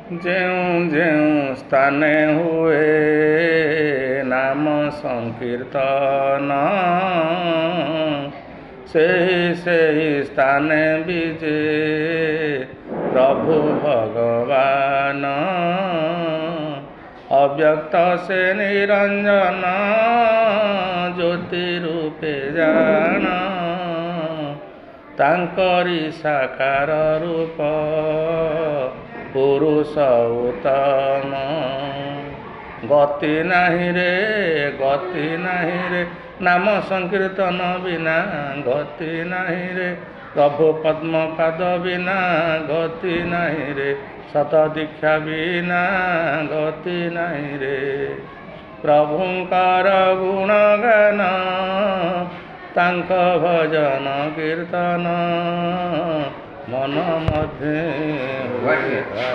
ଯେଉଁ ଯେଉଁ ସ୍ଥାନେ ହୁଏ ନାମ ସଂକୀର୍ତ୍ତନ, ସେହି ସ୍ଥାନେ ବିଜେ ପ୍ରଭୁ ଭଗବାନ। ଅବ୍ୟକ୍ତ ସେ ନିରଞ୍ଜନ, ଜ୍ୟୋତି ରୂପେ ଜାଣ, ତାଙ୍କରି ସାକାର ରୂପ ପୁରୁଷ ଉତ୍ତମ। ଗତି ନାହିଁ ରେ ନାମ ସଂକୀର୍ତ୍ତନ ବିନା, ଗତି ନାହିଁ ରେ ପ୍ରଭୁ ପଦ୍ମ ପାଦ ବିନା, ଗତି ନାହିଁ ରେ ସତ ଦୀକ୍ଷା ବିନା, ଗତି ନାହିଁ ରେ ପ୍ରଭୁଙ୍କର ଗୁଣଗାନ, ତାଙ୍କ ଭଜନ କୀର୍ତ୍ତନ ମନ ମଧ୍ୟରେ